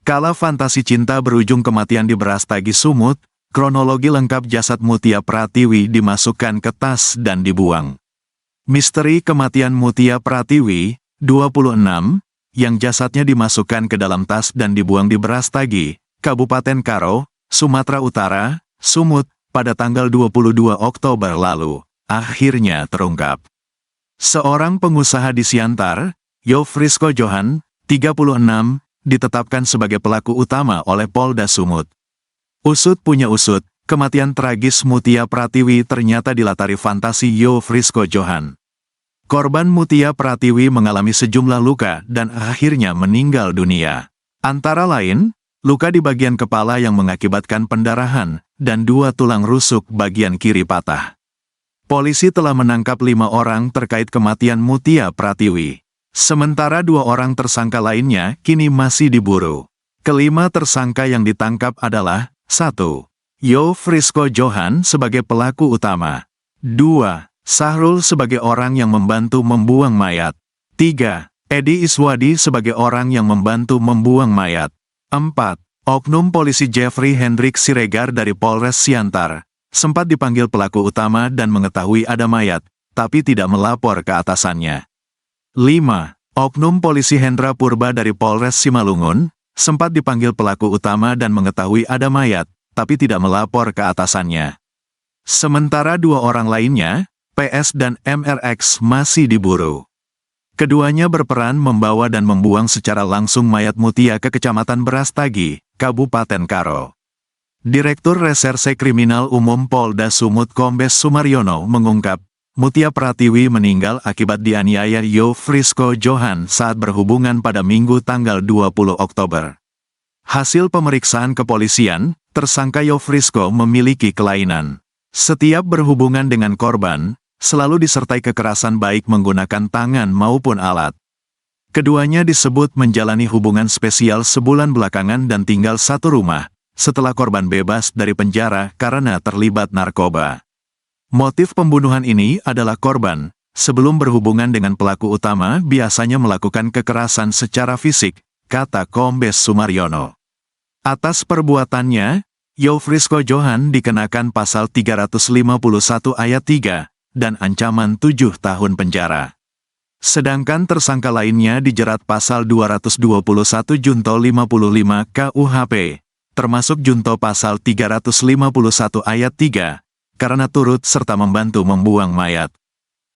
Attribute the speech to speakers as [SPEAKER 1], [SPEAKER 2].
[SPEAKER 1] Kala fantasi cinta berujung kematian di Brastagi Sumut, kronologi lengkap jasad Mutia Pratiwi dimasukkan ke tas dan dibuang. Misteri kematian Mutia Pratiwi, 26, yang jasadnya dimasukkan ke dalam tas dan dibuang di Brastagi, Kabupaten Karo, Sumatera Utara, Sumut, pada tanggal 22 Oktober lalu, akhirnya terungkap. Seorang pengusaha di Siantar, Yofrisko Johan, 36, ditetapkan sebagai pelaku utama oleh Polda Sumut. Usut punya usut, kematian tragis Mutia Pratiwi ternyata dilatari fantasi Yofrisko Johan. Korban Mutia Pratiwi mengalami sejumlah luka dan akhirnya meninggal dunia. Antara lain, luka di bagian kepala yang mengakibatkan pendarahan, dan 2 tulang rusuk bagian kiri patah. Polisi telah menangkap 5 orang terkait kematian Mutia Pratiwi. Sementara 2 orang tersangka lainnya kini masih diburu. Kelima tersangka yang ditangkap adalah 1. Yofrisko Johan sebagai pelaku utama. 2. Sahrul sebagai orang yang membantu membuang mayat. 3. Edi Iswadi sebagai orang yang membantu membuang mayat. 4. Oknum polisi Jeffrey Hendrik Siregar dari Polres Siantar, sempat dipanggil pelaku utama dan mengetahui ada mayat, tapi tidak melapor ke atasannya. 5. Oknum polisi Hendra Purba dari Polres Simalungun, sempat dipanggil pelaku utama dan mengetahui ada mayat, tapi tidak melapor ke atasannya. Sementara 2 orang lainnya, PS dan MRX masih diburu. Keduanya berperan membawa dan membuang secara langsung mayat Mutia ke Kecamatan Brastagi, Kabupaten Karo. Direktur Reserse Kriminal Umum Polda Sumut Kombes Sumaryono mengungkap, Mutia Pratiwi meninggal akibat dianiaya Yofrisko Johan saat berhubungan pada Minggu tanggal 20 Oktober. Hasil pemeriksaan kepolisian, tersangka Yofrisko memiliki kelainan. Setiap berhubungan dengan korban, selalu disertai kekerasan baik menggunakan tangan maupun alat. Keduanya disebut menjalani hubungan spesial sebulan belakangan dan tinggal satu rumah, setelah korban bebas dari penjara karena terlibat narkoba. Motif pembunuhan ini adalah korban, sebelum berhubungan dengan pelaku utama biasanya melakukan kekerasan secara fisik, kata Kombes Sumaryono. Atas perbuatannya, Yofrisko Johan dikenakan pasal 351 ayat 3, dan ancaman 7 tahun penjara. Sedangkan tersangka lainnya dijerat pasal 221 junto 55 KUHP, termasuk junto pasal 351 ayat 3, karena turut serta membantu membuang mayat.